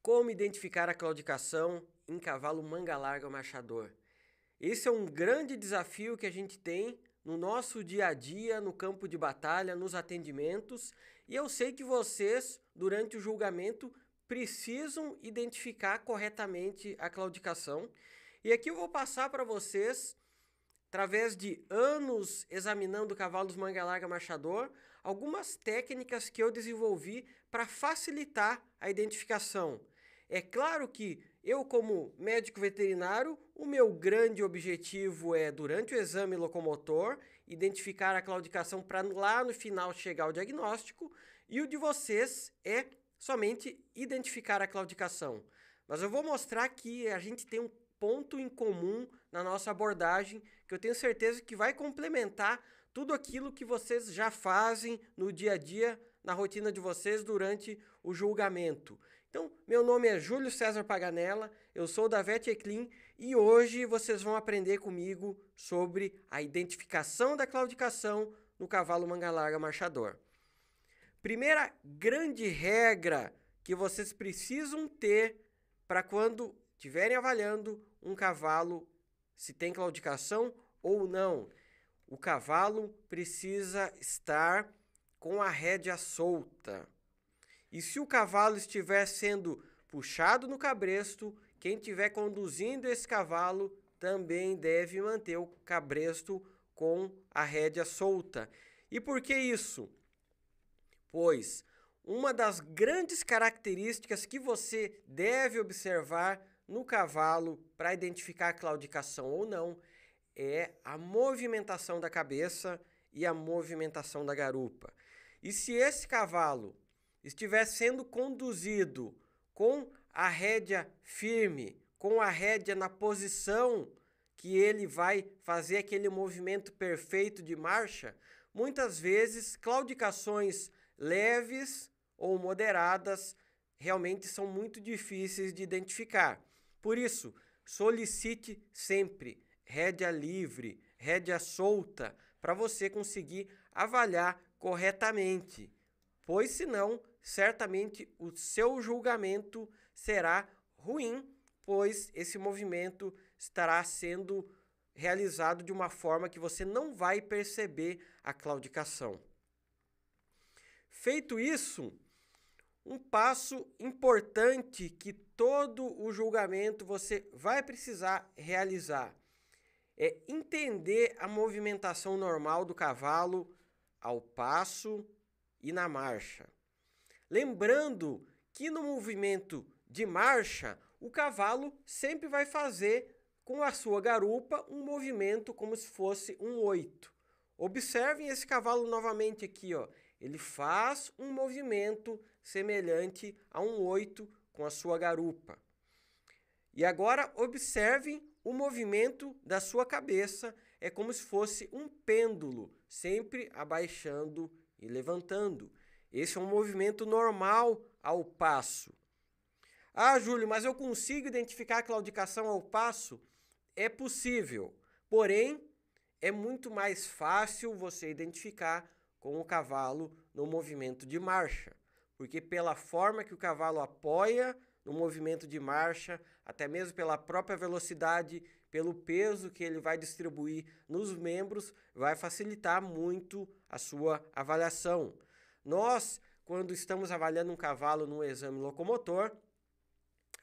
Como identificar a claudicação em cavalo manga larga marchador? Esse é um grande desafio que a gente tem no nosso dia a dia, no campo de batalha, nos atendimentos, e eu sei que vocês, durante o julgamento, precisam identificar corretamente a claudicação. E aqui eu vou passar para vocês, através de anos examinando cavalos manga larga marchador, algumas técnicas que eu desenvolvi para facilitar a identificação. É claro que eu, como médico veterinário, o meu grande objetivo é, durante o exame locomotor, identificar a claudicação para lá no final chegar ao diagnóstico, e o de vocês é somente identificar a claudicação. Mas eu vou mostrar que a gente tem um ponto em comum na nossa abordagem, que eu tenho certeza que vai complementar tudo aquilo que vocês já fazem no dia a dia, na rotina de vocês durante o julgamento. Então, meu nome é Júlio César Paganella, eu sou da VetEclin e hoje vocês vão aprender comigo sobre a identificação da claudicação no cavalo manga larga marchador. Primeira grande regra que vocês precisam ter para quando estiverem avaliando um cavalo, se tem claudicação ou não. O cavalo precisa estar com a rédea solta. E se o cavalo estiver sendo puxado no cabresto, quem estiver conduzindo esse cavalo também deve manter o cabresto com a rédea solta. E por que isso? Pois uma das grandes características que você deve observar no cavalo para identificar a claudicação ou não é a movimentação da cabeça e a movimentação da garupa. E se esse cavalo estiver sendo conduzido com a rédea firme, com a rédea na posição que ele vai fazer aquele movimento perfeito de marcha, muitas vezes claudicações leves ou moderadas realmente são muito difíceis de identificar. Por isso, solicite sempre rédea livre, rédea solta, para você conseguir avaliar corretamente, pois senão, certamente o seu julgamento será ruim, pois esse movimento estará sendo realizado de uma forma que você não vai perceber a claudicação. Feito isso, um passo importante que todo o julgamento você vai precisar realizar é entender a movimentação normal do cavalo ao passo e na marcha. Lembrando que no movimento de marcha, o cavalo sempre vai fazer com a sua garupa um movimento como se fosse um 8. Observem esse cavalo novamente aqui, ó. Ele faz um movimento semelhante a um 8 com a sua garupa. E agora observem o movimento da sua cabeça, é como se fosse um pêndulo, sempre abaixando e levantando. Esse é um movimento normal ao passo. Ah, Júlio, mas eu consigo identificar a claudicação ao passo? É possível, porém é muito mais fácil você identificar com o cavalo no movimento de marcha, porque pela forma que o cavalo apoia no movimento de marcha, até mesmo pela própria velocidade, pelo peso que ele vai distribuir nos membros, vai facilitar muito a sua avaliação. Nós, quando estamos avaliando um cavalo no exame locomotor,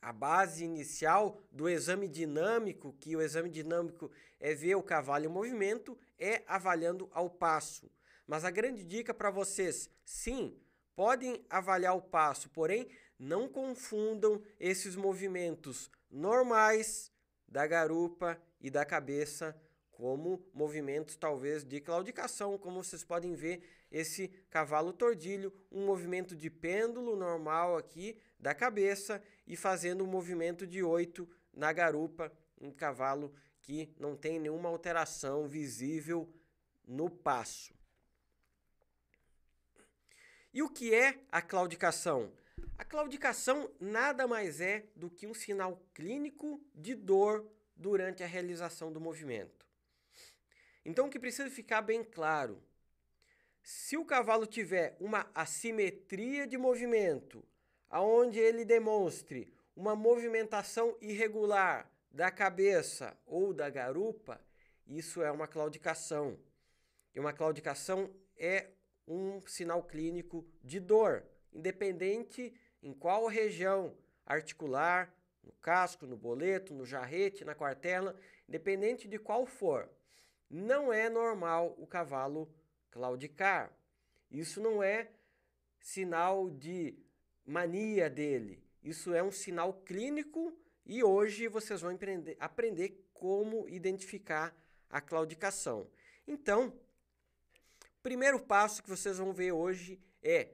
a base inicial do exame dinâmico, que o exame dinâmico é ver o cavalo em movimento, é avaliando ao passo. Mas a grande dica para vocês, sim, podem avaliar o passo, porém não confundam esses movimentos normais da garupa e da cabeça como movimentos talvez de claudicação, como vocês podem ver esse cavalo tordilho, um movimento de pêndulo normal aqui da cabeça e fazendo um movimento de 8 na garupa, um cavalo que não tem nenhuma alteração visível no passo. E o que é a claudicação? A claudicação nada mais é do que um sinal clínico de dor durante a realização do movimento. Então, o que precisa ficar bem claro, se o cavalo tiver uma assimetria de movimento aonde ele demonstre uma movimentação irregular da cabeça ou da garupa, isso é uma claudicação. E uma claudicação é um sinal clínico de dor, independente em qual região articular, no casco, no boleto, no jarrete, na quartela, independente de qual for. Não é normal o cavalo claudicar. Isso não é sinal de mania dele. Isso é um sinal clínico e hoje vocês vão aprender como identificar a claudicação. Então, o primeiro passo que vocês vão ver hoje é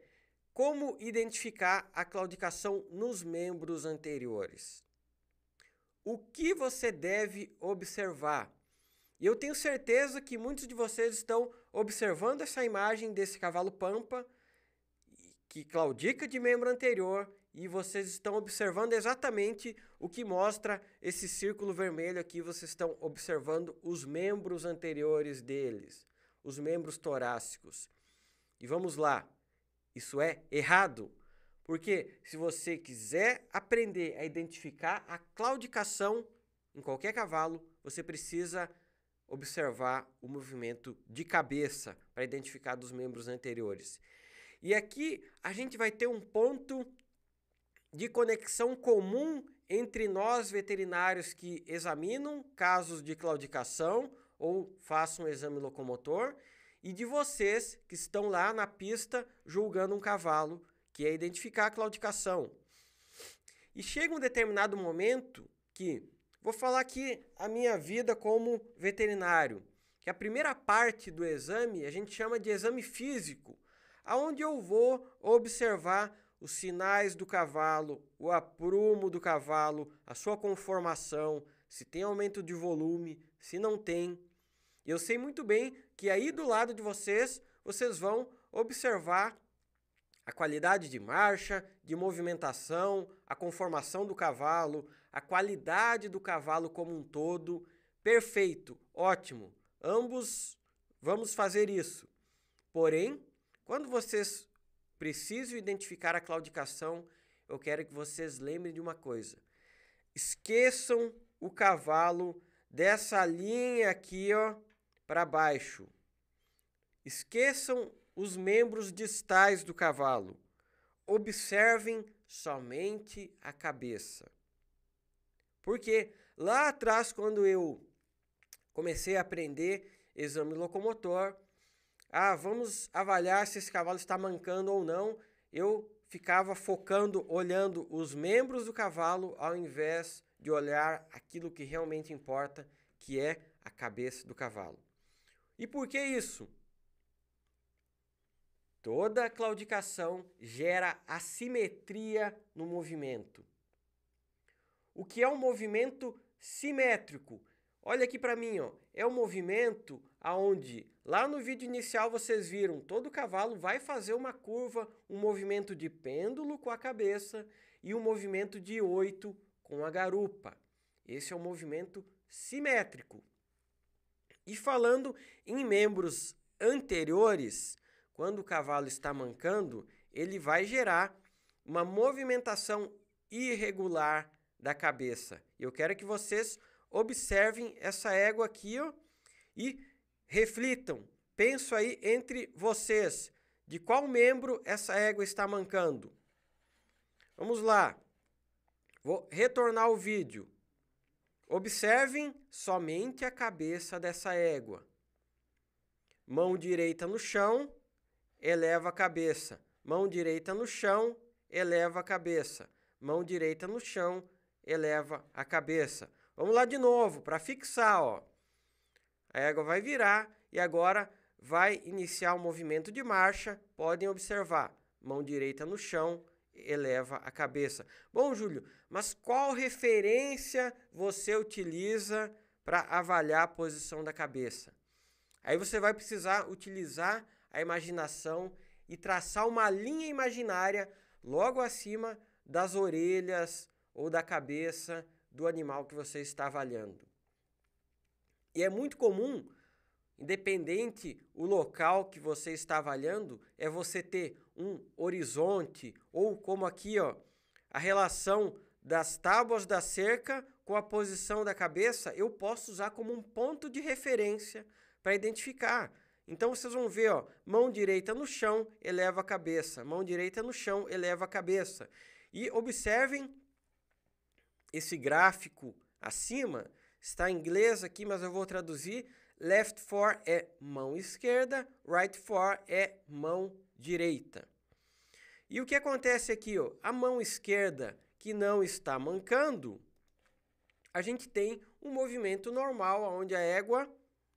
como identificar a claudicação nos membros anteriores. O que você deve observar? E eu tenho certeza que muitos de vocês estão observando essa imagem desse cavalo pampa que claudica de membro anterior e vocês estão observando exatamente o que mostra esse círculo vermelho aqui. Vocês estão observando os membros anteriores deles, os membros torácicos. E vamos lá, isso é errado, porque se você quiser aprender a identificar a claudicação em qualquer cavalo, você precisa observar o movimento de cabeça para identificar dos membros anteriores. E aqui a gente vai ter um ponto de conexão comum entre nós veterinários que examinam casos de claudicação ou façam um exame locomotor e de vocês que estão lá na pista julgando um cavalo, que é identificar a claudicação. E chega um determinado momento que, vou falar aqui a minha vida como veterinário, que a primeira parte do exame a gente chama de exame físico, aonde eu vou observar os sinais do cavalo, o aprumo do cavalo, a sua conformação, se tem aumento de volume, se não tem. Eu sei muito bem que aí do lado de vocês, vocês vão observar a qualidade de marcha, de movimentação, a conformação do cavalo, a qualidade do cavalo como um todo. Perfeito, ótimo. Ambos vamos fazer isso. Porém, quando vocês precisam identificar a claudicação, eu quero que vocês lembrem de uma coisa. Esqueçam o cavalo dessa linha aqui, ó, para baixo. Esqueçam os membros distais do cavalo. Observem somente a cabeça. Porque lá atrás, quando eu comecei a aprender exame locomotor, vamos avaliar se esse cavalo está mancando ou não, eu ficava focando, olhando os membros do cavalo ao invés de olhar aquilo que realmente importa, que é a cabeça do cavalo. E por que isso? Toda claudicação gera assimetria no movimento. O que é um movimento simétrico? Olha aqui para mim, ó. É um movimento onde, lá no vídeo inicial vocês viram, todo cavalo vai fazer uma curva, um movimento de pêndulo com a cabeça e um movimento de 8 com a garupa. Esse é um movimento simétrico. E falando em membros anteriores, quando o cavalo está mancando, ele vai gerar uma movimentação irregular da cabeça. Eu quero que vocês observem essa égua aqui, ó, e reflitam. Penso aí entre vocês, de qual membro essa égua está mancando. Vamos lá. Vou retornar o vídeo. Observem somente a cabeça dessa égua. Mão direita no chão, eleva a cabeça. Mão direita no chão, eleva a cabeça. Mão direita no chão, eleva a cabeça. Vamos lá de novo, para fixar, ó. A égua vai virar e agora vai iniciar o movimento de marcha. Podem observar. Mão direita no chão, eleva a cabeça. Bom, Júlio, mas qual referência você utiliza para avaliar a posição da cabeça? Aí você vai precisar utilizar a imaginação e traçar uma linha imaginária logo acima das orelhas ou da cabeça do animal que você está avaliando. E é muito comum independente o local que você está avaliando, é você ter um horizonte, ou como aqui, ó, a relação das tábuas da cerca com a posição da cabeça, eu posso usar como um ponto de referência para identificar. Então vocês vão ver, ó, mão direita no chão, eleva a cabeça, mão direita no chão, eleva a cabeça. E observem esse gráfico acima, está em inglês aqui, mas eu vou traduzir. Left 4 é mão esquerda, right 4 é mão direita. E o que acontece aqui, ó, a mão esquerda que não está mancando, a gente tem um movimento normal, onde a égua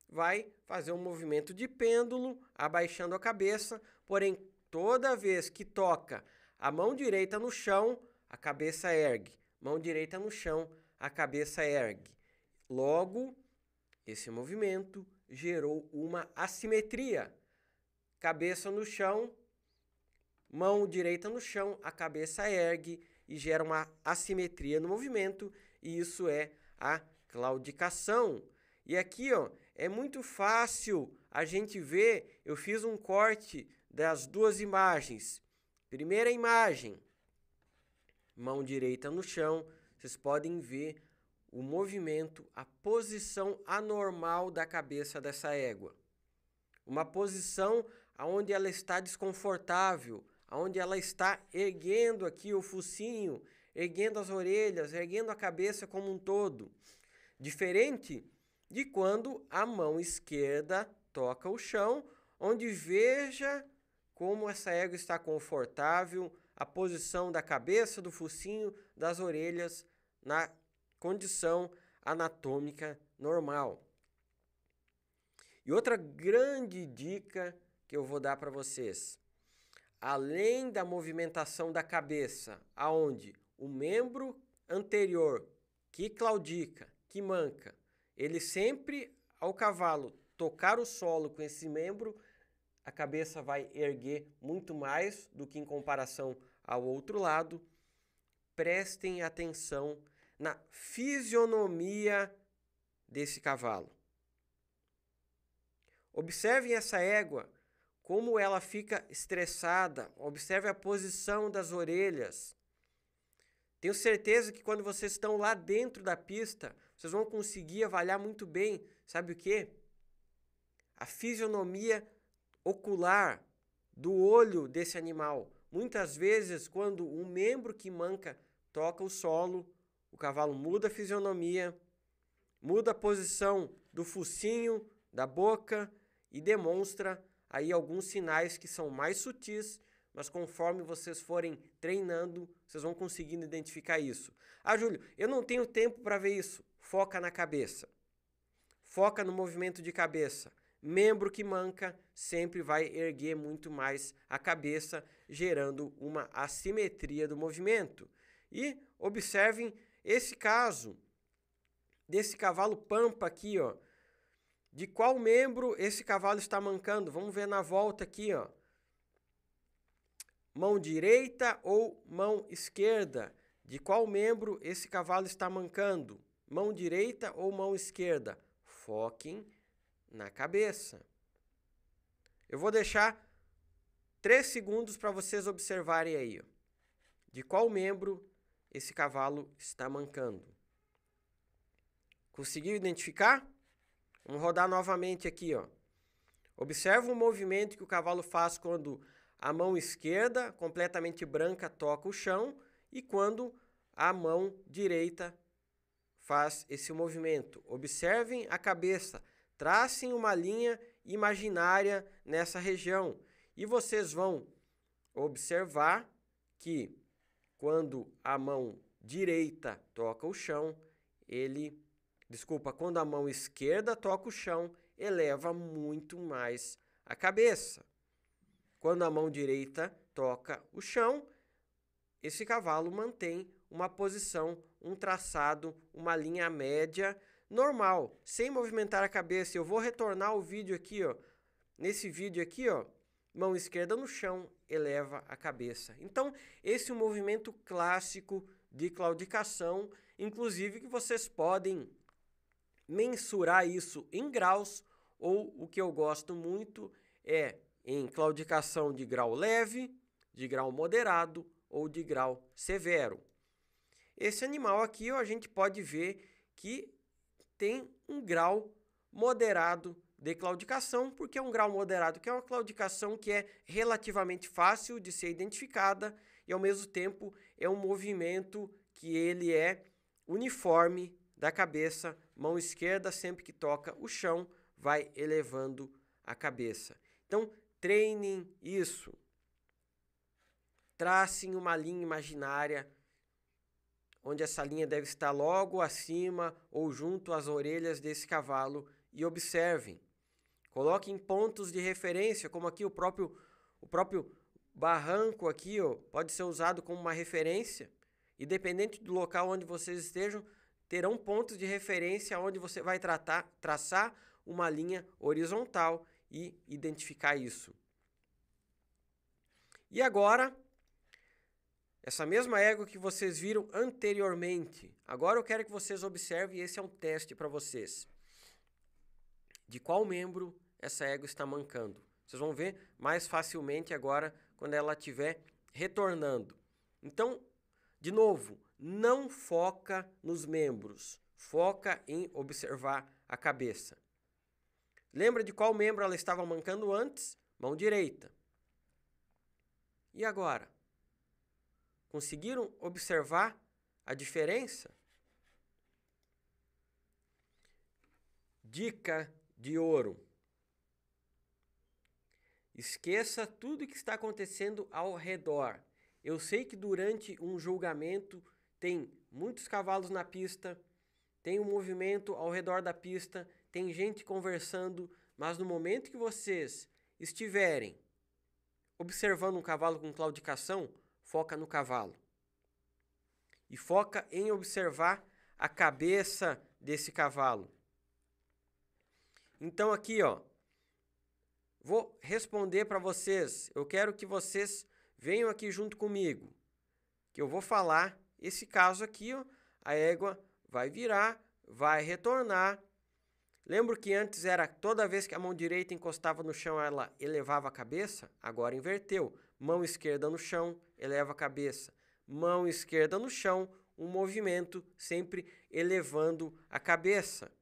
vai fazer um movimento de pêndulo, abaixando a cabeça, porém, toda vez que toca a mão direita no chão, a cabeça ergue. Mão direita no chão, a cabeça ergue. Logo, esse movimento gerou uma assimetria. Cabeça no chão, mão direita no chão, a cabeça ergue e gera uma assimetria no movimento, e isso é a claudicação. E aqui, ó, é muito fácil a gente ver, eu fiz um corte das duas imagens. Primeira imagem, mão direita no chão, vocês podem ver o movimento, a posição anormal da cabeça dessa égua. Uma posição onde ela está desconfortável, onde ela está erguendo aqui o focinho, erguendo as orelhas, erguendo a cabeça como um todo. Diferente de quando a mão esquerda toca o chão, onde veja como essa égua está confortável, a posição da cabeça, do focinho, das orelhas na condição anatômica normal. E outra grande dica que eu vou dar para vocês, além da movimentação da cabeça, aonde o membro anterior que claudica, que manca, ele sempre, ao cavalo tocar o solo com esse membro, a cabeça vai erguer muito mais do que em comparação ao outro lado. Prestem atenção na fisionomia desse cavalo. Observem essa égua, como ela fica estressada. Observe a posição das orelhas. Tenho certeza que quando vocês estão lá dentro da pista, vocês vão conseguir avaliar muito bem, sabe o quê? A fisionomia ocular do olho desse animal. Muitas vezes, quando um membro que manca toca o solo, o cavalo muda a fisionomia, muda a posição do focinho, da boca e demonstra aí alguns sinais que são mais sutis, mas conforme vocês forem treinando, vocês vão conseguindo identificar isso. Ah, Júlio, eu não tenho tempo para ver isso. Foca na cabeça. Foca no movimento de cabeça. Membro que manca sempre vai erguer muito mais a cabeça, gerando uma assimetria do movimento. E observem esse caso desse cavalo pampa aqui, ó. De qual membro esse cavalo está mancando? Vamos ver na volta aqui, ó. Mão direita ou mão esquerda? De qual membro esse cavalo está mancando? Mão direita ou mão esquerda? Foquem na cabeça. Eu vou deixar 3 segundos para vocês observarem aí, ó. De qual membro esse cavalo está mancando? Conseguiu identificar? Vamos rodar novamente aqui, ó. Observa o movimento que o cavalo faz quando a mão esquerda, completamente branca, toca o chão e quando a mão direita faz esse movimento. Observem a cabeça, tracem uma linha imaginária nessa região e vocês vão observar que quando a mão direita toca o chão, quando a mão esquerda toca o chão, eleva muito mais a cabeça. Quando a mão direita toca o chão, esse cavalo mantém uma posição, um traçado, uma linha média normal, sem movimentar a cabeça. Eu vou retornar o vídeo aqui, ó. Nesse vídeo aqui, ó, mão esquerda no chão, eleva a cabeça. Então, esse é um movimento clássico de claudicação, inclusive que vocês podem mensurar isso em graus ou o que eu gosto muito é em claudicação de grau leve, de grau moderado ou de grau severo. Esse animal aqui a gente pode ver que tem um grau moderado de claudicação, porque é um grau moderado, que é uma claudicação que é relativamente fácil de ser identificada e, ao mesmo tempo, é um movimento que ele é uniforme da cabeça, mão esquerda, sempre que toca o chão, vai elevando a cabeça. Então, treinem isso. Tracem uma linha imaginária, onde essa linha deve estar logo acima ou junto às orelhas desse cavalo e observem. Coloquem pontos de referência, como aqui o próprio barranco aqui, pode ser usado como uma referência. Independente do local onde vocês estejam, terão pontos de referência onde você vai traçar uma linha horizontal e identificar isso. E agora, essa mesma égua que vocês viram anteriormente, agora eu quero que vocês observem, e esse é um teste para vocês. De qual membro essa égua está mancando? Vocês vão ver mais facilmente agora quando ela estiver retornando. Então, de novo, não foca nos membros, foca em observar a cabeça. Lembra de qual membro ela estava mancando antes? Mão direita. E agora? Conseguiram observar a diferença? Dica de ouro. Esqueça tudo que está acontecendo ao redor. Eu sei que durante um julgamento tem muitos cavalos na pista, tem um movimento ao redor da pista, tem gente conversando, mas no momento que vocês estiverem observando um cavalo com claudicação, foca no cavalo. E foca em observar a cabeça desse cavalo. Então aqui, vou responder para vocês. Eu quero que vocês venham aqui junto comigo, que eu vou falar esse caso aqui, a égua vai virar, vai retornar. Lembro que antes era toda vez que a mão direita encostava no chão, ela elevava a cabeça? Agora inverteu. Mão esquerda no chão, eleva a cabeça. Mão esquerda no chão, um movimento sempre elevando a cabeça.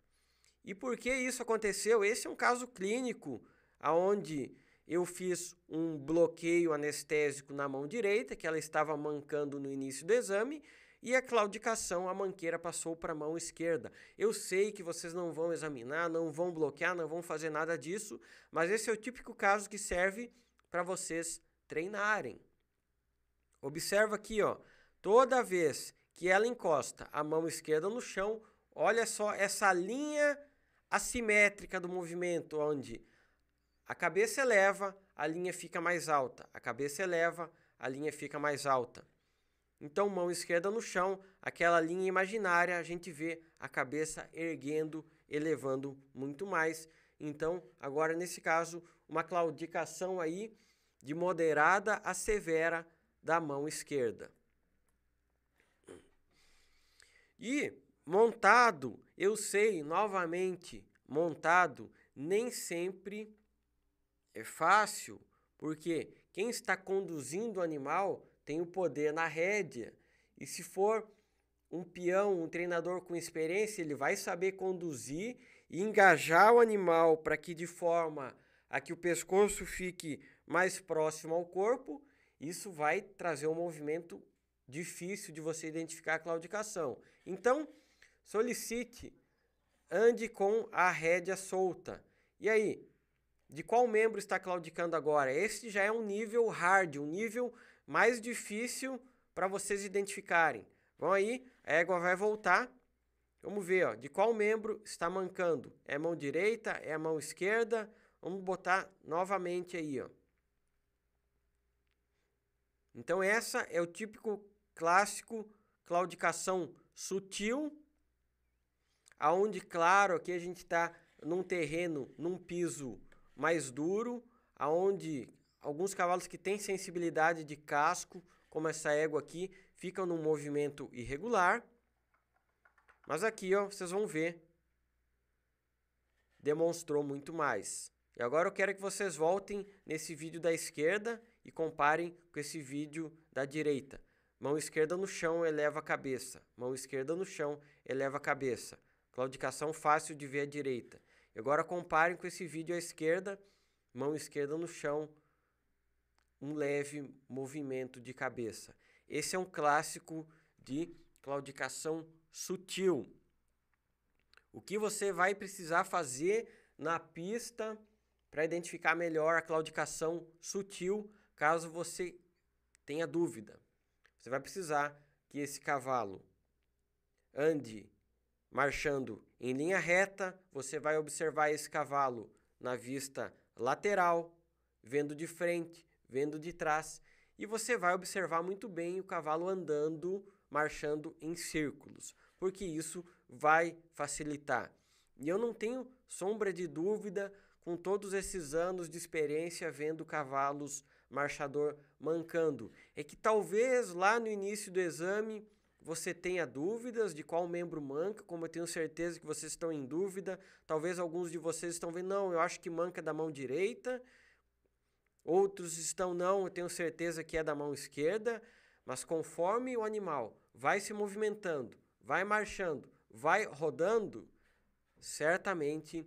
E por que isso aconteceu? Esse é um caso clínico, onde eu fiz um bloqueio anestésico na mão direita, que ela estava mancando no início do exame, e a claudicação, a manqueira passou para a mão esquerda. Eu sei que vocês não vão examinar, não vão bloquear, não vão fazer nada disso, mas esse é o típico caso que serve para vocês treinarem. Observa aqui, toda vez que ela encosta a mão esquerda no chão, olha só essa linha assimétrica do movimento, onde a cabeça eleva, a linha fica mais alta. A cabeça eleva, a linha fica mais alta. Então, mão esquerda no chão, aquela linha imaginária, a gente vê a cabeça erguendo, elevando muito mais. Então, agora nesse caso, uma claudicação aí de moderada a severa da mão esquerda. E montado, eu sei, novamente, montado nem sempre é fácil, porque quem está conduzindo o animal tem o poder na rédea, e se for um peão, um treinador com experiência, ele vai saber conduzir e engajar o animal para que de forma a que o pescoço fique mais próximo ao corpo. Isso vai trazer um movimento difícil de você identificar a claudicação. Então, solicite, ande com a rédea solta. E aí, de qual membro está claudicando agora? Esse já é um nível hard, um nível mais difícil para vocês identificarem. Vão aí, a égua vai voltar. Vamos ver, de qual membro está mancando. É a mão direita? É a mão esquerda? Vamos botar novamente aí, Então essa é o típico clássico claudicação sutil, aonde, claro, aqui a gente está num terreno, num piso mais duro, aonde alguns cavalos que têm sensibilidade de casco, como essa égua aqui, ficam num movimento irregular. Mas aqui, vocês vão ver demonstrou muito mais. E agora eu quero que vocês voltem nesse vídeo da esquerda e comparem com esse vídeo da direita. Mão esquerda no chão, eleva a cabeça. Mão esquerda no chão, eleva a cabeça. Claudicação fácil de ver à direita. E agora comparem com esse vídeo à esquerda. Mão esquerda no chão, um leve movimento de cabeça. Esse é um clássico de claudicação sutil. O que você vai precisar fazer na pista para identificar melhor a claudicação sutil, caso você tenha dúvida? Você vai precisar que esse cavalo ande marchando em linha reta. Você vai observar esse cavalo na vista lateral, vendo de frente, vendo de trás, e você vai observar muito bem o cavalo andando, marchando em círculos, porque isso vai facilitar. E eu não tenho sombra de dúvida, com todos esses anos de experiência vendo cavalos marchador mancando, é que talvez lá no início do exame você tenha dúvidas de qual membro manca, como eu tenho certeza que vocês estão em dúvida. Talvez alguns de vocês estão vendo, não, eu acho que manca da mão direita. Outros estão, não, eu tenho certeza que é da mão esquerda. Mas conforme o animal vai se movimentando, vai marchando, vai rodando, certamente,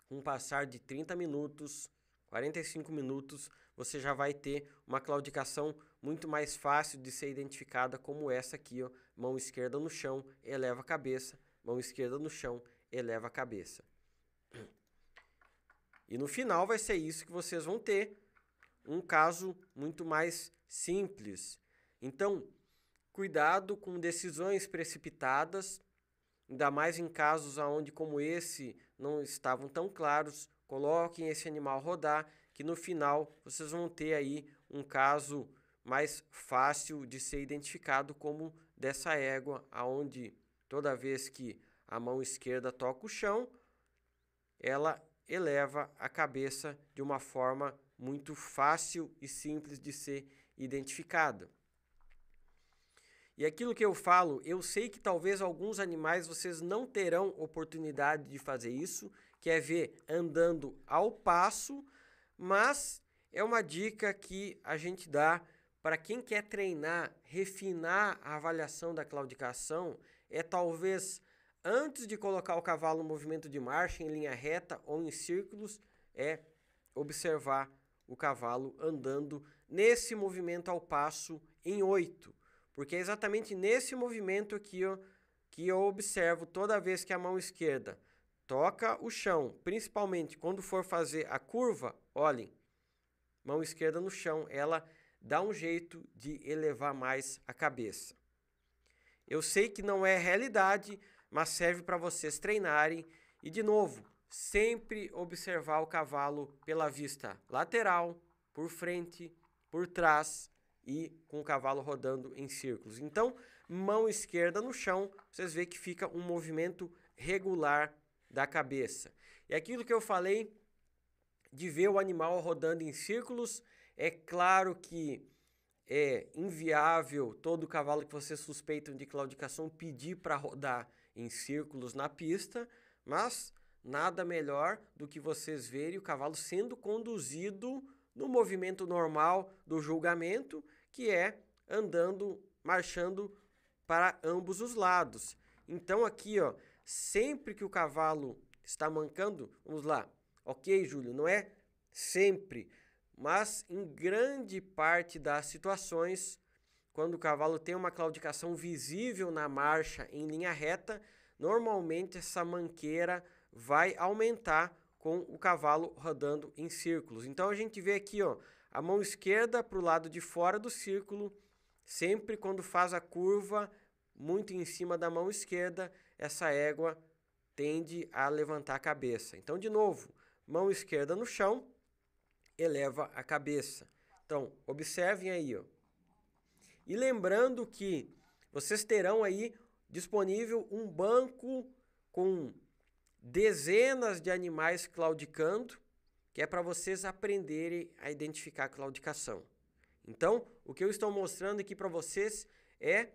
com o passar de 30 minutos, 45 minutos, você já vai ter uma claudicação muito mais fácil de ser identificada, como essa aqui, ó, mão esquerda no chão, eleva a cabeça, mão esquerda no chão, eleva a cabeça. E no final vai ser isso que vocês vão ter, um caso muito mais simples. Então, cuidado com decisões precipitadas, ainda mais em casos onde, como esse, não estavam tão claros. Coloquem esse animal rodar, que no final vocês vão ter aí um caso mais fácil de ser identificado, como dessa égua, aonde toda vez que a mão esquerda toca o chão, ela eleva a cabeça de uma forma muito fácil e simples de ser identificada. E aquilo que eu falo, eu sei que talvez alguns animais vocês não terão oportunidade de fazer isso, que é ver andando ao passo, mas é uma dica que a gente dá para quem quer treinar, refinar a avaliação da claudicação, é talvez antes de colocar o cavalo no movimento de marcha em linha reta ou em círculos, é observar o cavalo andando nesse movimento ao passo em 8. Porque é exatamente nesse movimento aqui, ó, que eu observo toda vez que a mão esquerda toca o chão, principalmente quando for fazer a curva, olhem, mão esquerda no chão, ela dá um jeito de elevar mais a cabeça. Eu sei que não é realidade, mas serve para vocês treinarem. E de novo, sempre observar o cavalo pela vista lateral, por frente, por trás, e com o cavalo rodando em círculos. Então, mão esquerda no chão, vocês veem que fica um movimento regular da cabeça. E aquilo que eu falei de ver o animal rodando em círculos, é claro que é inviável todo cavalo que vocês suspeitam de claudicação pedir para rodar em círculos na pista, mas nada melhor do que vocês verem o cavalo sendo conduzido no movimento normal do julgamento, que é andando, marchando para ambos os lados. Então aqui, ó, sempre que o cavalo está mancando, vamos lá, ok, Júlio, não é sempre, mas em grande parte das situações, quando o cavalo tem uma claudicação visível na marcha em linha reta, normalmente essa manqueira vai aumentar com o cavalo rodando em círculos. Então a gente vê aqui, ó, a mão esquerda para o lado de fora do círculo, sempre quando faz a curva muito em cima da mão esquerda, essa égua tende a levantar a cabeça. Então, de novo, mão esquerda no chão, eleva a cabeça. Então, observem aí, ó. E lembrando que vocês terão aí disponível um banco com dezenas de animais claudicando, que é para vocês aprenderem a identificar a claudicação. Então, o que eu estou mostrando aqui para vocês é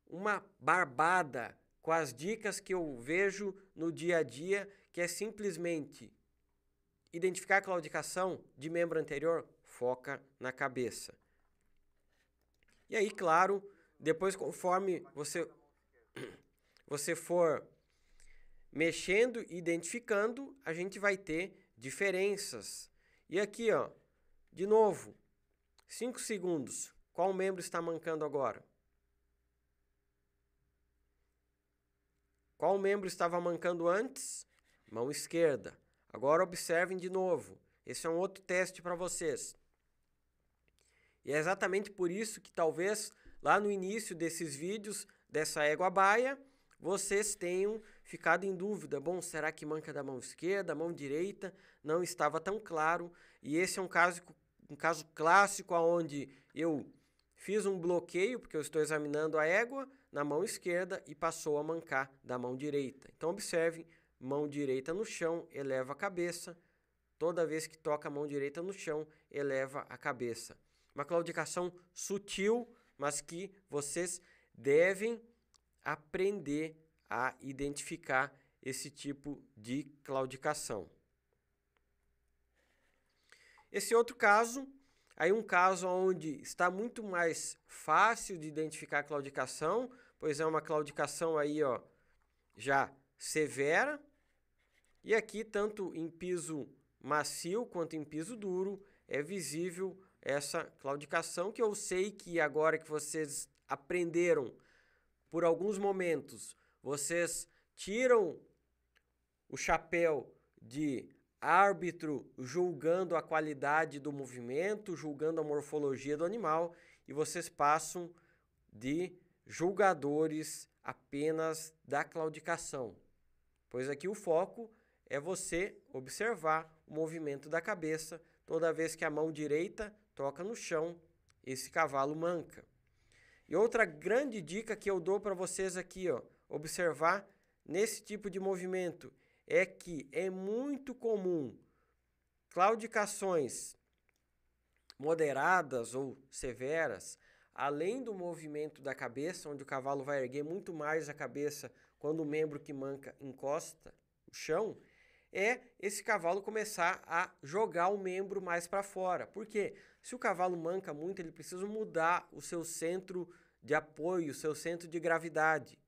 uma barbada com as dicas que eu vejo no dia a dia, que é simplesmente identificar a claudicação de membro anterior, foca na cabeça. E aí, claro, depois conforme você for mexendo e identificando, a gente vai ter diferenças. E aqui, ó, de novo, 5 segundos. Qual membro está mancando agora? Qual membro estava mancando antes? Mão esquerda. Agora observem de novo. Esse é um outro teste para vocês. E é exatamente por isso que talvez lá no início desses vídeos, dessa égua baia, vocês tenham ficado em dúvida. Bom, será que manca da mão esquerda, mão direita? Não estava tão claro. E esse é um caso clássico onde eu fiz um bloqueio, porque eu estou examinando a égua na mão esquerda e passou a mancar da mão direita. Então observem, mão direita no chão, eleva a cabeça. Toda vez que toca a mão direita no chão, eleva a cabeça. Uma claudicação sutil, mas que vocês devem aprender a identificar esse tipo de claudicação. Esse outro caso, aí um caso onde está muito mais fácil de identificar a claudicação, pois é uma claudicação aí, ó, já severa. E aqui, tanto em piso macio quanto em piso duro, é visível essa claudicação, que eu sei que agora que vocês aprenderam por alguns momentos, vocês tiram o chapéu de árbitro julgando a qualidade do movimento, julgando a morfologia do animal, e vocês passam de julgadores apenas da claudicação. Pois aqui o foco é você observar o movimento da cabeça. Toda vez que a mão direita toca no chão, esse cavalo manca. E outra grande dica que eu dou para vocês aqui, ó, observar nesse tipo de movimento, é que é muito comum claudicações moderadas ou severas, além do movimento da cabeça, onde o cavalo vai erguer muito mais a cabeça quando o membro que manca encosta o chão, é esse cavalo começar a jogar o membro mais para fora. Por quê? Se o cavalo manca muito, ele precisa mudar o seu centro de apoio, o seu centro de gravidade.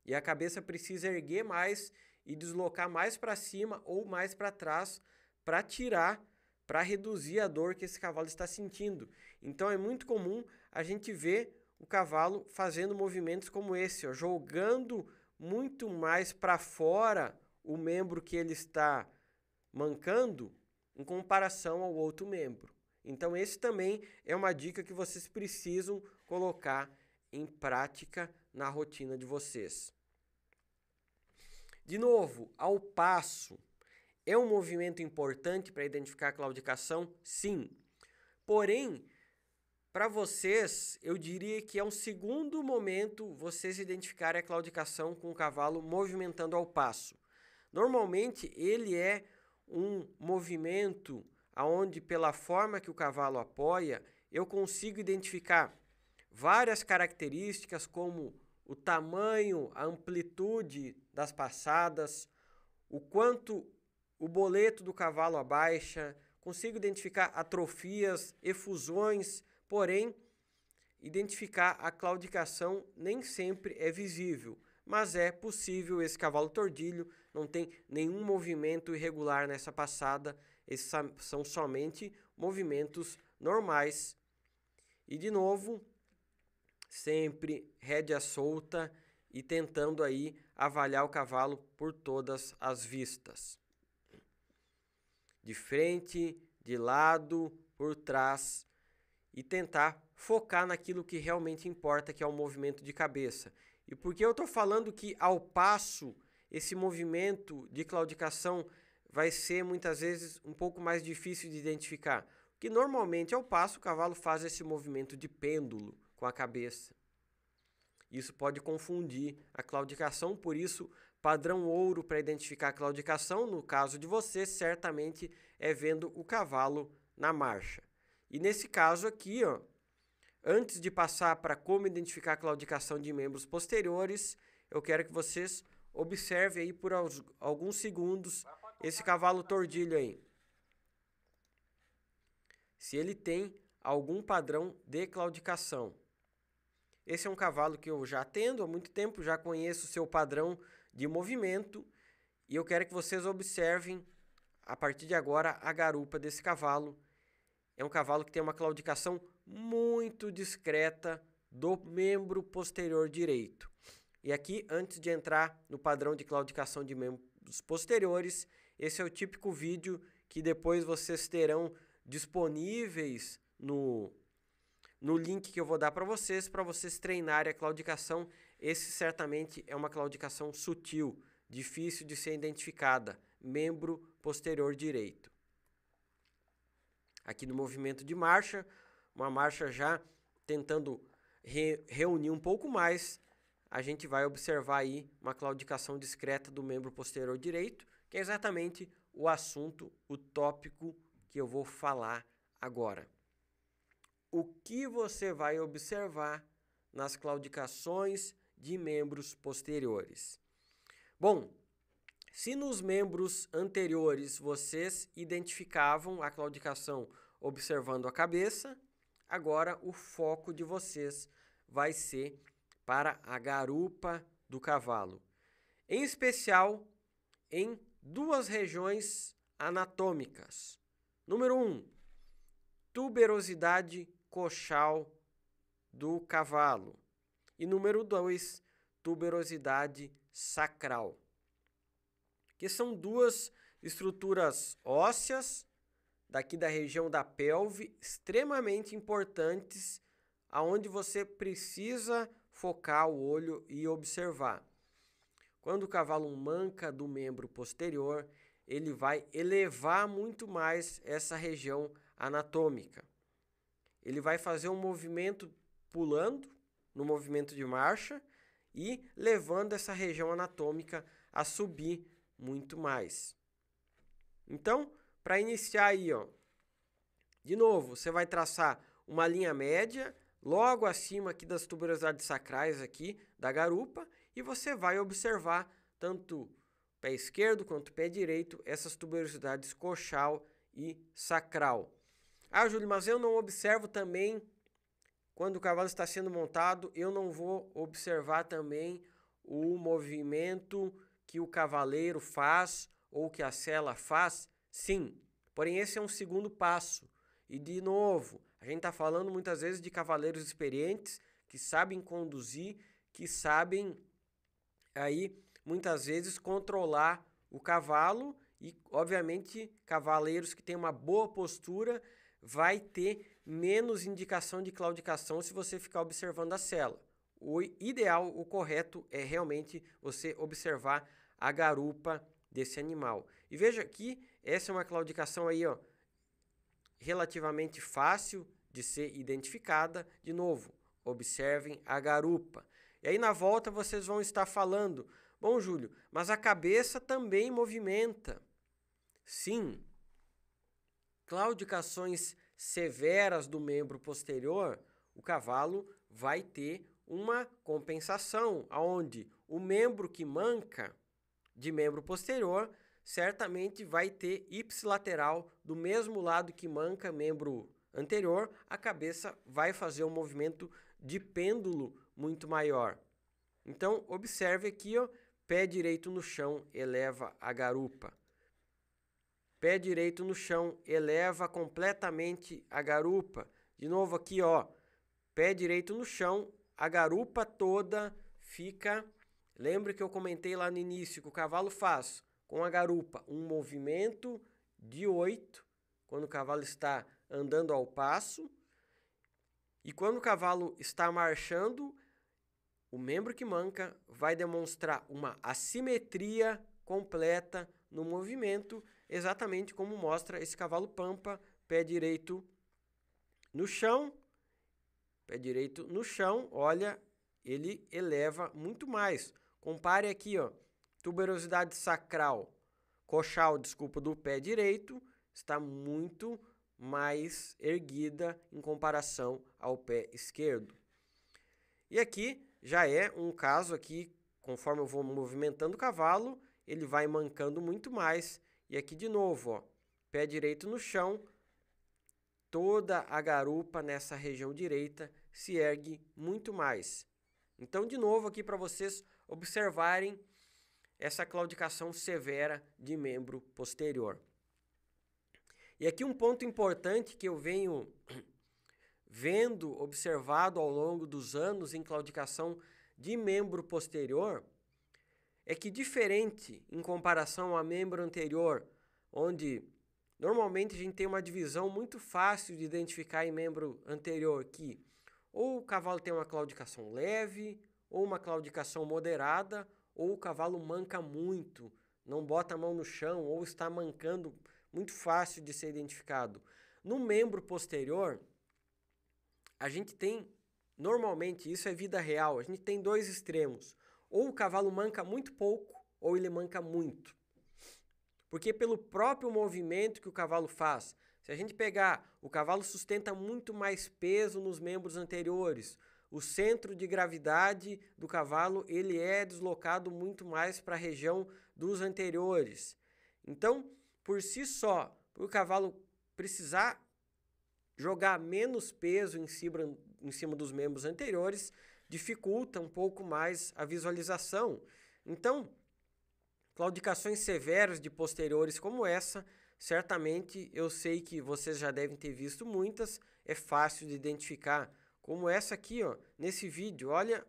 E a cabeça precisa erguer mais e deslocar mais para cima ou mais para trás para tirar, para reduzir a dor que esse cavalo está sentindo. Então é muito comum a gente ver o cavalo fazendo movimentos como esse, ó, jogando muito mais para fora o membro que ele está mancando em comparação ao outro membro. Então esse também é uma dica que vocês precisam colocar em prática na rotina de vocês. De novo, ao passo, é um movimento importante para identificar a claudicação? Sim. Porém, para vocês, eu diria que é um segundo momento vocês identificarem a claudicação com o cavalo movimentando ao passo. Normalmente, ele é um movimento onde, pela forma que o cavalo apoia, eu consigo identificar várias características como o tamanho, a amplitude das passadas, o quanto o boleto do cavalo abaixa, consigo identificar atrofias, efusões, porém, identificar a claudicação nem sempre é visível, mas é possível. Esse cavalo tordilho não tem nenhum movimento irregular nessa passada, esses são somente movimentos normais. E de novo, sempre rédea solta e tentando aí avaliar o cavalo por todas as vistas. De frente, de lado, por trás, e tentar focar naquilo que realmente importa, que é o movimento de cabeça. E por que eu estou falando que ao passo esse movimento de claudicação vai ser muitas vezes um pouco mais difícil de identificar? Porque normalmente ao passo o cavalo faz esse movimento de pêndulo com a cabeça. Isso pode confundir a claudicação, por isso padrão ouro para identificar a claudicação, no caso de você, certamente é vendo o cavalo na marcha. E nesse caso aqui, ó, antes de passar para como identificar a claudicação de membros posteriores, eu quero que vocês observe aí por alguns segundos esse cavalo tordilho aí. Se ele tem algum padrão de claudicação. Esse é um cavalo que eu já atendo há muito tempo, já conheço o seu padrão de movimento e eu quero que vocês observem, a partir de agora, a garupa desse cavalo. É um cavalo que tem uma claudicação muito discreta do membro posterior direito. E aqui, antes de entrar no padrão de claudicação de membros posteriores, esse é o típico vídeo que depois vocês terão disponíveis no link que eu vou dar para vocês treinarem a claudicação. Esse certamente é uma claudicação sutil, difícil de ser identificada, membro posterior direito. Aqui no movimento de marcha, uma marcha já tentando reunir um pouco mais, a gente vai observar aí uma claudicação discreta do membro posterior direito, que é exatamente o assunto, o tópico que eu vou falar agora. O que você vai observar nas claudicações de membros posteriores? Bom, se nos membros anteriores vocês identificavam a claudicação observando a cabeça, agora o foco de vocês vai ser para a garupa do cavalo. Em especial em duas regiões anatômicas. Número 1, tuberosidade coxal do cavalo. E número 2, tuberosidade sacral. Que são duas estruturas ósseas daqui da região da pelve extremamente importantes, aonde você precisa focar o olho e observar. Quando o cavalo manca do membro posterior, ele vai elevar muito mais essa região anatômica. Ele vai fazer um movimento pulando no movimento de marcha e levando essa região anatômica a subir muito mais. Então, para iniciar aí, ó, de novo, você vai traçar uma linha média logo acima aqui das tuberosidades sacrais aqui da garupa e você vai observar tanto pé esquerdo quanto pé direito essas tuberosidades coxal e sacral. Ah, Júlio, mas eu não observo também quando o cavalo está sendo montado, eu não vou observar também o movimento que o cavaleiro faz ou que a sela faz? Sim, porém esse é um segundo passo. E de novo, a gente está falando muitas vezes de cavaleiros experientes que sabem conduzir, que sabem aí muitas vezes controlar o cavalo e obviamente cavaleiros que têm uma boa postura vai ter menos indicação de claudicação se você ficar observando a sela. O ideal, o correto é realmente você observar a garupa desse animal. E veja aqui, essa é uma claudicação aí, ó, relativamente fácil de ser identificada. De novo, observem a garupa. E aí na volta vocês vão estar falando, bom, Júlio, mas a cabeça também movimenta. Sim, claudicações severas do membro posterior, o cavalo vai ter uma compensação, onde o membro que manca de membro posterior certamente vai ter ipsilateral do mesmo lado que manca membro anterior, a cabeça vai fazer um movimento de pêndulo muito maior. Então, observe aqui, ó, pé direito no chão eleva a garupa. Pé direito no chão eleva completamente a garupa. De novo aqui, ó, pé direito no chão, a garupa toda fica. Lembre que eu comentei lá no início que o cavalo faz com a garupa um movimento de 8, quando o cavalo está andando ao passo. E quando o cavalo está marchando, o membro que manca vai demonstrar uma assimetria completa no movimento, exatamente como mostra esse cavalo pampa, pé direito no chão, olha, ele eleva muito mais. Compare aqui, ó, tuberosidade sacral, coxal, desculpa, do pé direito, está muito mais erguida em comparação ao pé esquerdo. E aqui já é um caso aqui conforme eu vou movimentando o cavalo, ele vai mancando muito mais. E aqui de novo, ó, pé direito no chão, toda a garupa nessa região direita se ergue muito mais. Então, de novo, aqui para vocês observarem essa claudicação severa de membro posterior. E aqui um ponto importante que eu venho vendo, observado ao longo dos anos em claudicação de membro posterior, é que diferente em comparação a membro anterior, onde normalmente a gente tem uma divisão muito fácil de identificar em membro anterior, que ou o cavalo tem uma claudicação leve, ou uma claudicação moderada, ou o cavalo manca muito, não bota a mão no chão, ou está mancando, muito fácil de ser identificado. No membro posterior, a gente tem, normalmente, isso é vida real, a gente tem dois extremos. Ou o cavalo manca muito pouco, ou ele manca muito. Porque pelo próprio movimento que o cavalo faz, se a gente pegar, o cavalo sustenta muito mais peso nos membros anteriores, o centro de gravidade do cavalo ele é deslocado muito mais para a região dos anteriores. Então, por si só, o cavalo precisar jogar menos peso em cima dos membros anteriores, dificulta um pouco mais a visualização. Então, claudicações severas de posteriores como essa, certamente eu sei que vocês já devem ter visto muitas, é fácil de identificar. Como essa aqui, ó, nesse vídeo, olha,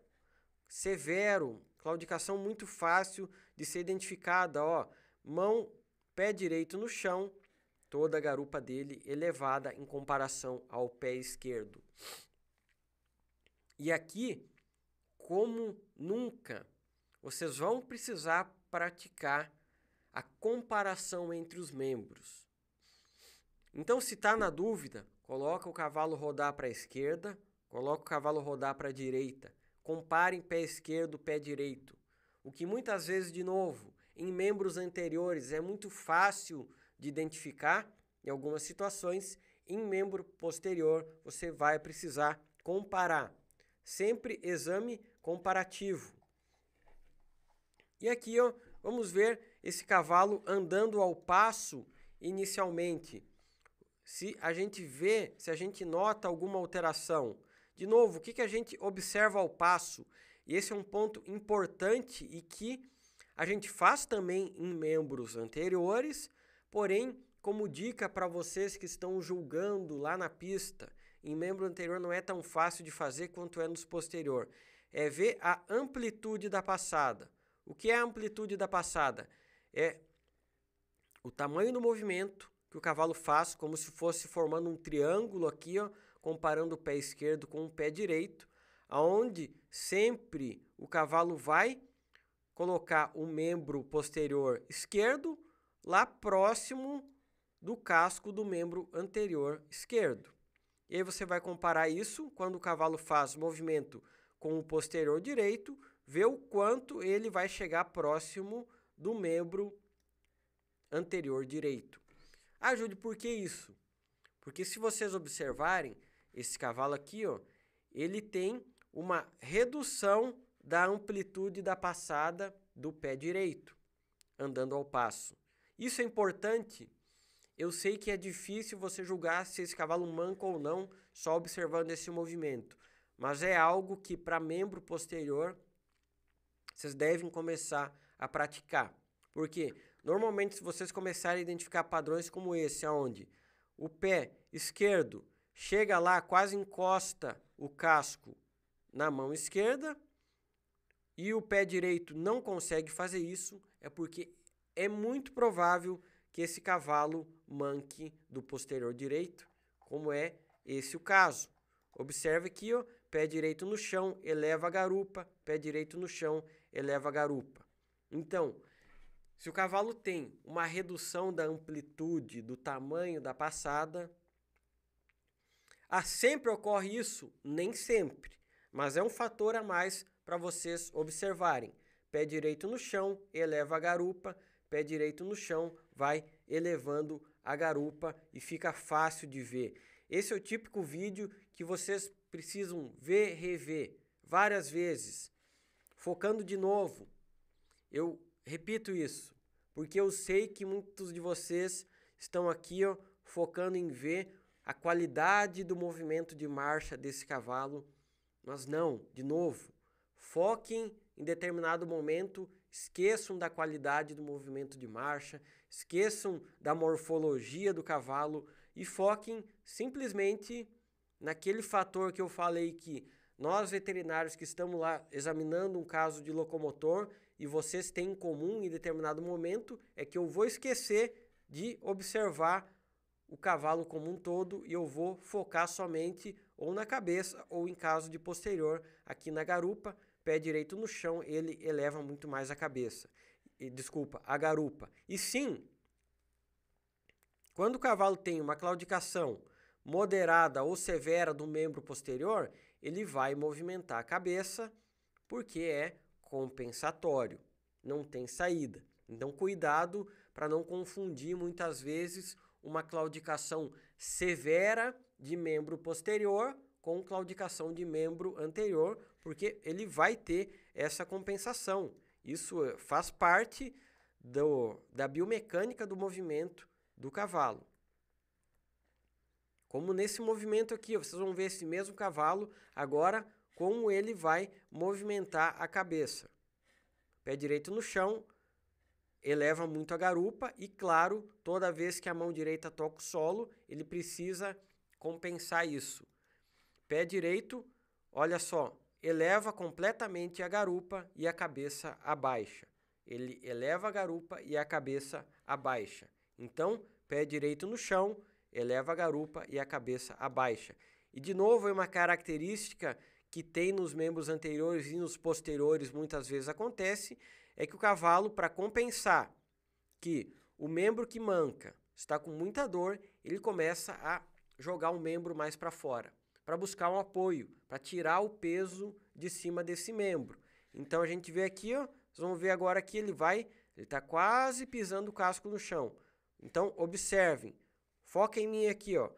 severo, claudicação muito fácil de ser identificada, ó, mão, pé direito no chão, toda a garupa dele elevada em comparação ao pé esquerdo. E aqui, como nunca, vocês vão precisar praticar a comparação entre os membros. Então, se está na dúvida, coloca o cavalo rodar para a esquerda, coloca o cavalo rodar para a direita, comparem pé esquerdo, pé direito. O que muitas vezes, de novo, em membros anteriores é muito fácil de identificar, em algumas situações, em membro posterior você vai precisar comparar. Sempre exame comparativo. E aqui, ó, vamos ver esse cavalo andando ao passo inicialmente. Se a gente nota alguma alteração. De novo, o que a gente observa ao passo? E esse é um ponto importante e que a gente faz também em membros anteriores, porém, como dica para vocês que estão julgando lá na pista, em membro anterior não é tão fácil de fazer quanto é nos posterior. É ver a amplitude da passada. O que é a amplitude da passada? É o tamanho do movimento que o cavalo faz, como se fosse formando um triângulo aqui, ó, comparando o pé esquerdo com o pé direito, aonde sempre o cavalo vai colocar o membro posterior esquerdo lá próximo do casco do membro anterior esquerdo. E aí você vai comparar isso quando o cavalo faz movimento com o posterior direito, ver o quanto ele vai chegar próximo do membro anterior direito. Ajude, por que isso? Porque se vocês observarem, esse cavalo aqui, ó, ele tem uma redução da amplitude da passada do pé direito, andando ao passo. Isso é importante. Eu sei que é difícil você julgar se esse cavalo manca ou não, só observando esse movimento. Mas é algo que, para membro posterior, vocês devem começar a praticar. Porque, normalmente, se vocês começarem a identificar padrões como esse, onde o pé esquerdo chega lá, quase encosta o casco na mão esquerda, e o pé direito não consegue fazer isso, é porque é muito provável que esse cavalo manque do posterior direito, como é esse o caso. Observe aqui, ó, pé direito no chão, eleva a garupa, pé direito no chão, eleva a garupa. Então, se o cavalo tem uma redução da amplitude, do tamanho da passada, sempre ocorre isso? Nem sempre, mas é um fator a mais para vocês observarem. Pé direito no chão, eleva a garupa, pé direito no chão, vai elevando a garupa e fica fácil de ver. Esse é o típico vídeo que vocês precisam ver, rever várias vezes. focando de novo. Eu repito isso, porque eu sei que muitos de vocês estão aqui, ó, focando em ver a qualidade do movimento de marcha desse cavalo, mas não, de novo, foquem em determinado momento, esqueçam da qualidade do movimento de marcha, esqueçam da morfologia do cavalo e foquem simplesmente naquele fator que eu falei que nós veterinários que estamos lá examinando um caso de locomotor e vocês têm em comum em determinado momento é que eu vou esquecer de observar o cavalo como um todo e eu vou focar somente ou na cabeça ou em caso de posterior aqui na garupa, pé direito no chão, ele eleva muito mais a cabeça. Desculpa, a garupa. E sim, quando o cavalo tem uma claudicação moderada ou severa do membro posterior, ele vai movimentar a cabeça porque é compensatório, não tem saída. Então, cuidado para não confundir muitas vezes uma claudicação severa de membro posterior com claudicação de membro anterior, porque ele vai ter essa compensação. Isso faz parte da biomecânica do movimento do cavalo. Como nesse movimento aqui, vocês vão ver esse mesmo cavalo, agora como ele vai movimentar a cabeça. Pé direito no chão, eleva muito a garupa e, claro, toda vez que a mão direita toca o solo, ele precisa compensar isso. Pé direito, olha só, eleva completamente a garupa e a cabeça abaixa. Ele eleva a garupa e a cabeça abaixa. Então, pé direito no chão, eleva a garupa e a cabeça abaixa. E, de novo, é uma característica que tem nos membros anteriores e nos posteriores, muitas vezes acontece, é que o cavalo, para compensar que o membro que manca está com muita dor, ele começa a jogar o membro mais para fora, para buscar um apoio, para tirar o peso de cima desse membro. Então a gente vê aqui, ó, vocês vão ver agora que ele está quase pisando o casco no chão. Então observem, foca em mim aqui, ó.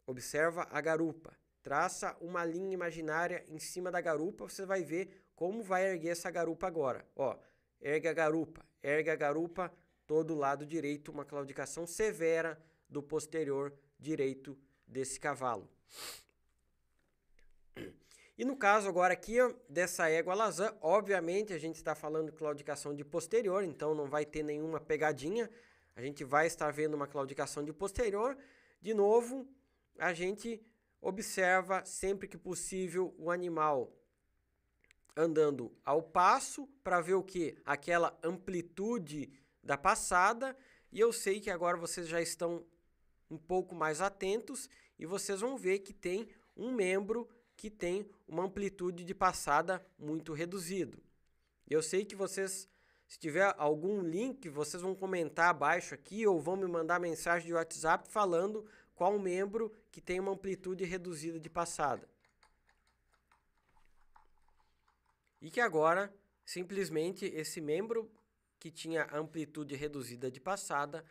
Observa a garupa, traça uma linha imaginária em cima da garupa, você vai ver como vai erguer essa garupa agora. Ó, ergue a garupa, todo o lado direito, uma claudicação severa do posterior direito desse cavalo. E no caso agora aqui, ó, dessa égua Alazã, obviamente a gente está falando de claudicação de posterior, então não vai ter nenhuma pegadinha, a gente vai estar vendo uma claudicação de posterior. De novo, a gente observa sempre que possível o animal andando ao passo para ver o que? Aquela amplitude da passada. E eu sei que agora vocês já estão um pouco mais atentos e vocês vão ver que tem um membro que tem uma amplitude de passada muito reduzido. Eu sei que vocês, se tiver algum link, vocês vão comentar abaixo aqui ou vão me mandar mensagem de WhatsApp falando qual membro que tem uma amplitude reduzida de passada. E que agora, simplesmente, esse membro que tinha amplitude reduzida de passada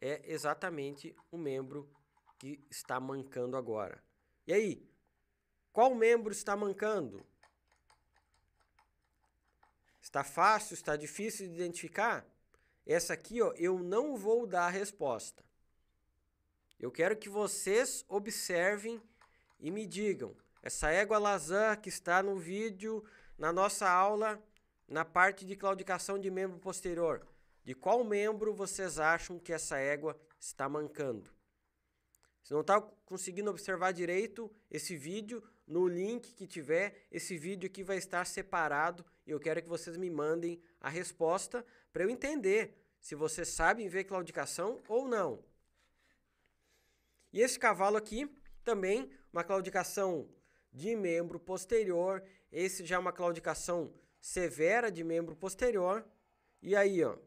é exatamente o membro que está mancando agora. E aí, qual membro está mancando? Está fácil, está difícil de identificar? Essa aqui, ó, eu não vou dar a resposta. Eu quero que vocês observem e me digam. Essa égua Alazã que está no vídeo, na nossa aula, na parte de claudicação de membro posterior. De qual membro vocês acham que essa égua está mancando? Se não está conseguindo observar direito esse vídeo, no link que tiver, esse vídeo aqui vai estar separado e eu quero que vocês me mandem a resposta para eu entender se vocês sabem ver claudicação ou não. E esse cavalo aqui também, uma claudicação de membro posterior, esse já é uma claudicação severa de membro posterior. E aí, ó,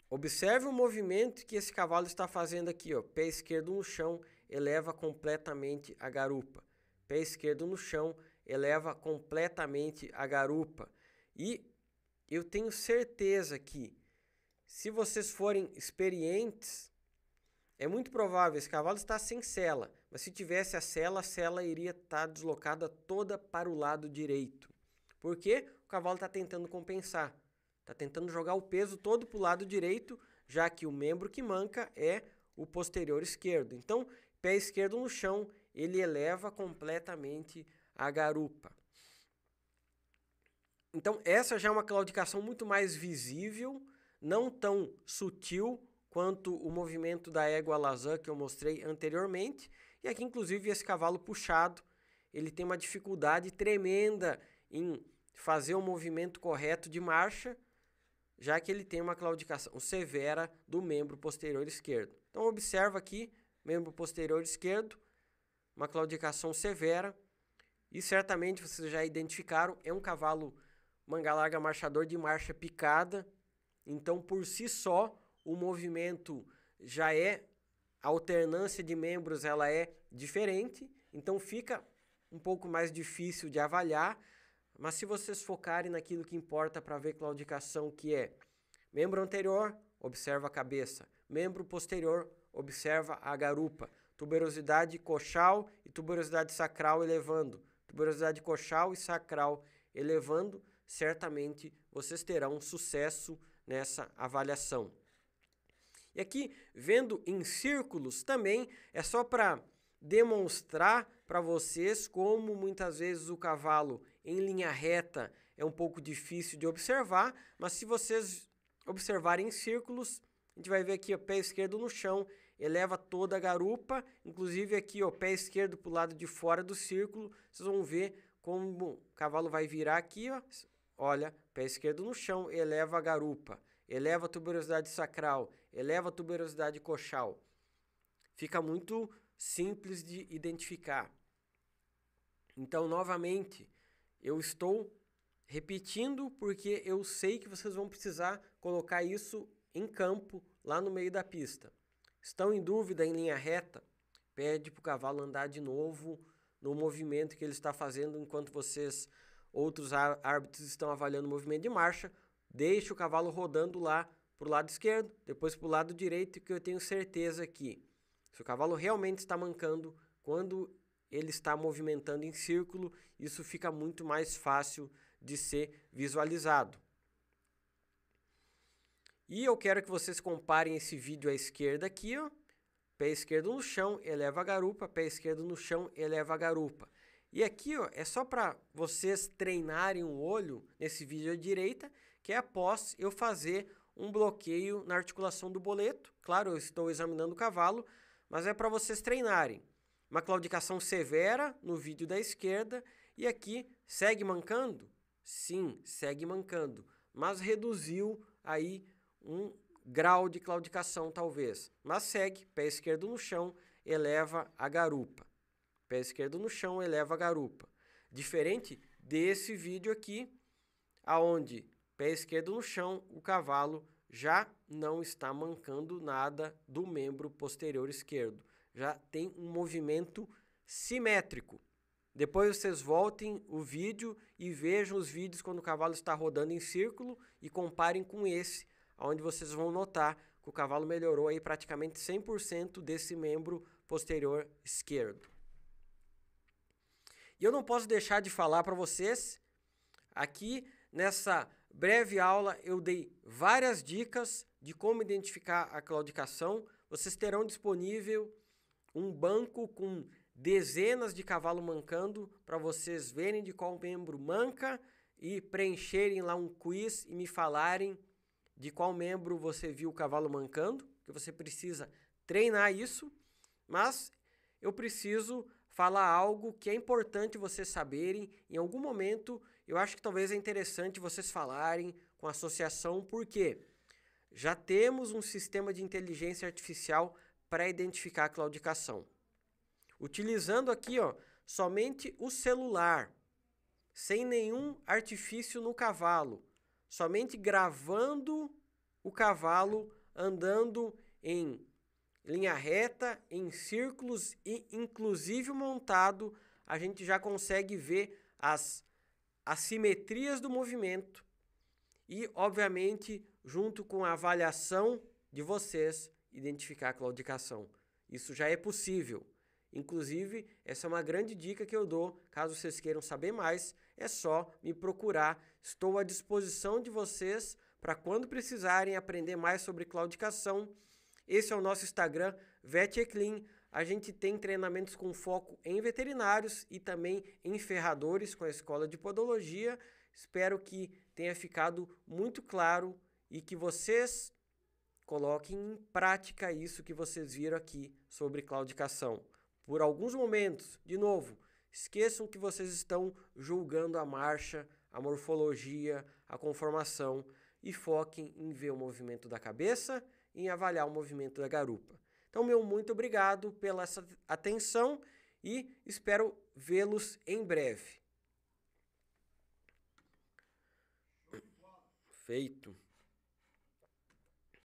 observe o movimento que esse cavalo está fazendo aqui, ó. Pé esquerdo no chão, eleva completamente a garupa. Pé esquerdo no chão, eleva completamente a garupa. E eu tenho certeza que, se vocês forem experientes, é muito provável, esse cavalo está sem sela, mas se tivesse a sela iria estar deslocada toda para o lado direito. Por quê? O cavalo está tentando compensar, está tentando jogar o peso todo para o lado direito, já que o membro que manca é o posterior esquerdo. Então, pé esquerdo no chão, ele eleva completamente a garupa. Então, essa já é uma claudicação muito mais visível, não tão sutil quanto o movimento da égua alazã que eu mostrei anteriormente. E aqui, inclusive, esse cavalo puxado, ele tem uma dificuldade tremenda em fazer o movimento correto de marcha, já que ele tem uma claudicação severa do membro posterior esquerdo. Então, observa aqui, membro posterior esquerdo, uma claudicação severa, e certamente vocês já identificaram, é um cavalo manga larga marchador de marcha picada, então por si só o movimento já é, a alternância de membros ela é diferente, então fica um pouco mais difícil de avaliar, mas se vocês focarem naquilo que importa para ver claudicação, que é membro anterior, observa a cabeça, membro posterior, observa a garupa, tuberosidade coxal e tuberosidade sacral elevando, tuberosidade coxal e sacral elevando, certamente vocês terão sucesso nessa avaliação. E aqui, vendo em círculos também, é só para demonstrar para vocês como muitas vezes o cavalo em linha reta é um pouco difícil de observar, mas se vocês observarem em círculos, a gente vai ver aqui o pé esquerdo no chão, eleva toda a garupa, inclusive aqui o pé esquerdo para o lado de fora do círculo, vocês vão ver como o cavalo vai virar aqui, ó. Olha, pé esquerdo no chão, eleva a garupa, eleva a tuberosidade sacral, eleva a tuberosidade coxal. Fica muito simples de identificar. Então, novamente, eu estou repetindo porque eu sei que vocês vão precisar colocar isso em campo, lá no meio da pista. Estão em dúvida em linha reta? Pede para o cavalo andar de novo no movimento que ele está fazendo enquanto vocês, outros árbitros, estão avaliando o movimento de marcha. Deixe o cavalo rodando lá para o lado esquerdo, depois para o lado direito, que eu tenho certeza que se o cavalo realmente está mancando, quando ele está movimentando em círculo, isso fica muito mais fácil de ser visualizado. E eu quero que vocês comparem esse vídeo à esquerda aqui, ó. Pé esquerdo no chão, eleva a garupa, pé esquerdo no chão, eleva a garupa. E aqui, ó, é só para vocês treinarem o olho nesse vídeo à direita, que é após eu fazer um bloqueio na articulação do boleto. Claro, eu estou examinando o cavalo, mas é para vocês treinarem. Uma claudicação severa no vídeo da esquerda e aqui segue mancando? Sim, segue mancando, mas reduziu aí um grau de claudicação talvez, mas segue, pé esquerdo no chão, eleva a garupa. Pé esquerdo no chão, eleva a garupa. Diferente desse vídeo aqui, aonde pé esquerdo no chão, o cavalo já não está mancando nada do membro posterior esquerdo. Já tem um movimento simétrico. Depois vocês voltem o vídeo e vejam os vídeos quando o cavalo está rodando em círculo e comparem com esse, onde vocês vão notar que o cavalo melhorou aí praticamente 100% desse membro posterior esquerdo. E eu não posso deixar de falar para vocês, aqui nessa breve aula eu dei várias dicas de como identificar a claudicação. Vocês terão disponível um banco com dezenas de cavalo mancando para vocês verem de qual membro manca e preencherem lá um quiz e me falarem de qual membro você viu o cavalo mancando, que você precisa treinar isso, mas eu preciso falar algo que é importante vocês saberem. Em algum momento, eu acho que talvez é interessante vocês falarem com a associação, porque já temos um sistema de inteligência artificial para identificar a claudicação. Utilizando aqui, ó, somente o celular, sem nenhum artifício no cavalo, somente gravando o cavalo andando em linha reta, em círculos e inclusive montado, a gente já consegue ver as assimetrias do movimento e, obviamente, junto com a avaliação de vocês, identificar a claudicação. Isso já é possível. Inclusive, essa é uma grande dica que eu dou. Caso vocês queiram saber mais, é só me procurar. Estou à disposição de vocês para quando precisarem aprender mais sobre claudicação. Esse é o nosso Instagram, VetEclin. A gente tem treinamentos com foco em veterinários e também em ferradores com a Escola de Podologia. Espero que tenha ficado muito claro e que vocês coloquem em prática isso que vocês viram aqui sobre claudicação. Por alguns momentos, de novo, esqueçam que vocês estão julgando a marcha, a morfologia, a conformação e foquem em ver o movimento da cabeça e em avaliar o movimento da garupa. Então, meu muito obrigado pela essa atenção e espero vê-los em breve. Feito.